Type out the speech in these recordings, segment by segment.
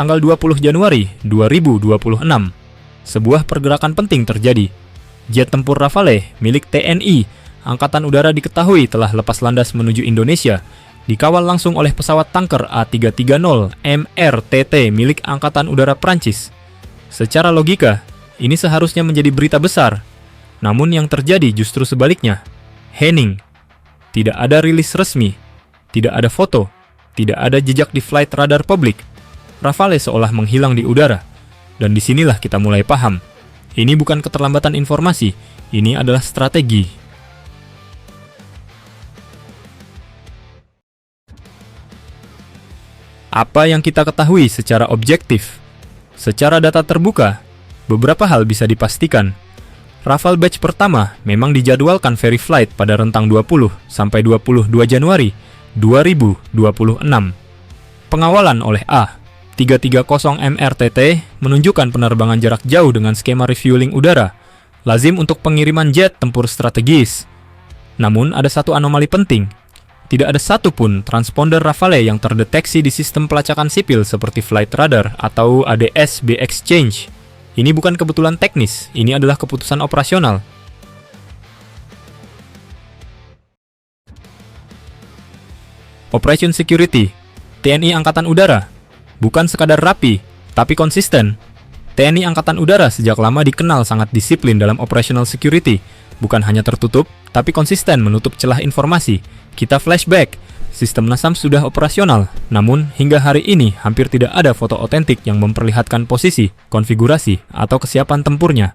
Tanggal 20 Januari 2026, sebuah pergerakan penting terjadi. Jet tempur Rafale milik TNI Angkatan Udara diketahui telah lepas landas menuju Indonesia, dikawal langsung oleh pesawat tanker A330 MRTT milik Angkatan Udara Prancis. Secara logika, ini seharusnya menjadi berita besar. Namun yang terjadi justru sebaliknya. Hening. Tidak ada rilis resmi, tidak ada foto, tidak ada jejak di flight radar publik. Rafale seolah menghilang di udara. Dan disinilah kita mulai paham. Ini bukan keterlambatan informasi, ini adalah strategi. Apa yang kita ketahui secara objektif? Secara data terbuka, beberapa hal bisa dipastikan. Rafale batch pertama memang dijadwalkan ferry flight pada rentang 20 sampai 22 Januari 2026. Pengawalan oleh A330 MRTT menunjukkan penerbangan jarak jauh dengan skema refueling udara, lazim untuk pengiriman jet tempur strategis. Namun ada satu anomali penting. Tidak ada satupun transponder Rafale yang terdeteksi di sistem pelacakan sipil seperti Flight Radar atau ADS-B Exchange. Ini bukan kebetulan teknis, ini adalah keputusan operasional. Operation Security, TNI Angkatan Udara, bukan sekadar rapi, tapi konsisten. TNI Angkatan Udara sejak lama dikenal sangat disiplin dalam operational security, bukan hanya tertutup, tapi konsisten menutup celah informasi. Kita flashback, sistem NASAM sudah operasional, namun hingga hari ini hampir tidak ada foto otentik yang memperlihatkan posisi, konfigurasi, atau kesiapan tempurnya.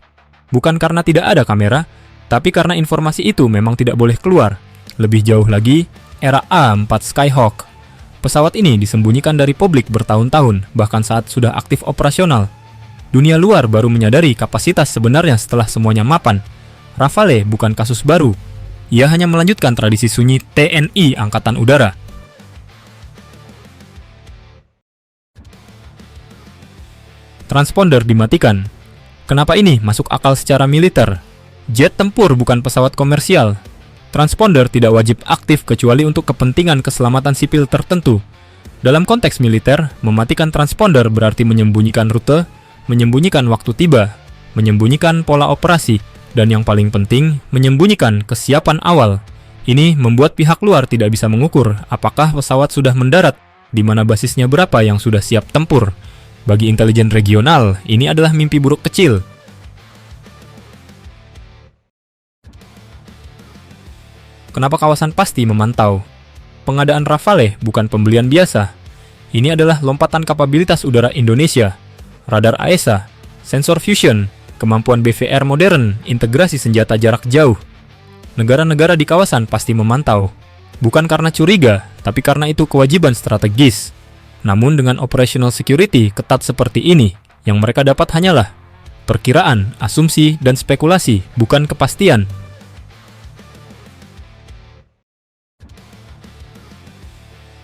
Bukan karena tidak ada kamera, tapi karena informasi itu memang tidak boleh keluar. Lebih jauh lagi, era A4 Skyhawk. Pesawat ini disembunyikan dari publik bertahun-tahun, bahkan saat sudah aktif operasional. Dunia luar baru menyadari kapasitas sebenarnya setelah semuanya mapan. Rafale bukan kasus baru. Ia hanya melanjutkan tradisi sunyi TNI Angkatan Udara. Transponder dimatikan. Kenapa ini masuk akal secara militer? Jet tempur bukan pesawat komersial. Transponder tidak wajib aktif kecuali untuk kepentingan keselamatan sipil tertentu. Dalam konteks militer, mematikan transponder berarti menyembunyikan rute, menyembunyikan waktu tiba, menyembunyikan pola operasi, dan yang paling penting, menyembunyikan kesiapan awal. Ini membuat pihak luar tidak bisa mengukur apakah pesawat sudah mendarat, di mana basisnya berapa yang sudah siap tempur. Bagi intelijen regional, ini adalah mimpi buruk kecil. Kenapa kawasan pasti memantau? Pengadaan Rafale bukan pembelian biasa. Ini adalah lompatan kapabilitas udara Indonesia, radar AESA, sensor fusion, kemampuan BVR modern, integrasi senjata jarak jauh. Negara-negara di kawasan pasti memantau. Bukan karena curiga, tapi karena itu kewajiban strategis. Namun dengan operational security ketat seperti ini, yang mereka dapat hanyalah perkiraan, asumsi, dan spekulasi, bukan kepastian.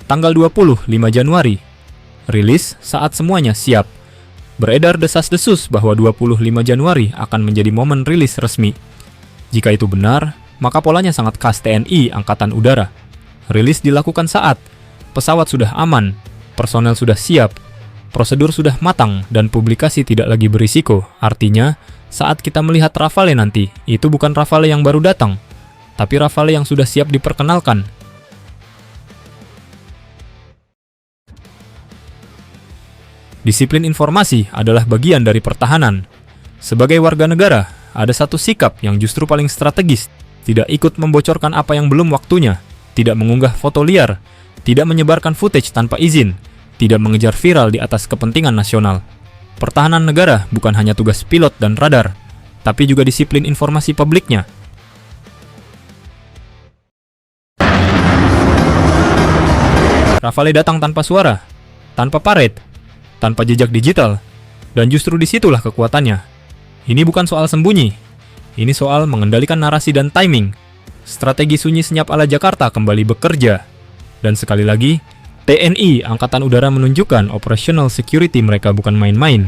Tanggal 25 Januari. Rilis saat semuanya siap. Beredar desas-desus bahwa 25 Januari akan menjadi momen rilis resmi. Jika itu benar, maka polanya sangat khas TNI Angkatan Udara. Rilis dilakukan saat pesawat sudah aman, personel sudah siap, prosedur sudah matang, dan publikasi tidak lagi berisiko. Artinya, saat kita melihat Rafale nanti, itu bukan Rafale yang baru datang, tapi Rafale yang sudah siap diperkenalkan. Disiplin informasi adalah bagian dari pertahanan. Sebagai warga negara, ada satu sikap yang justru paling strategis. Tidak ikut membocorkan apa yang belum waktunya, tidak mengunggah foto liar, tidak menyebarkan footage tanpa izin, tidak mengejar viral di atas kepentingan nasional. Pertahanan negara bukan hanya tugas pilot dan radar, tapi juga disiplin informasi publiknya. Rafale datang tanpa suara, tanpa parade, tanpa jejak digital, dan justru disitulah kekuatannya. Ini bukan soal sembunyi, ini soal mengendalikan narasi dan timing. Strategi sunyi senyap ala Jakarta kembali bekerja. Dan sekali lagi, TNI Angkatan Udara menunjukkan operational security mereka bukan main-main.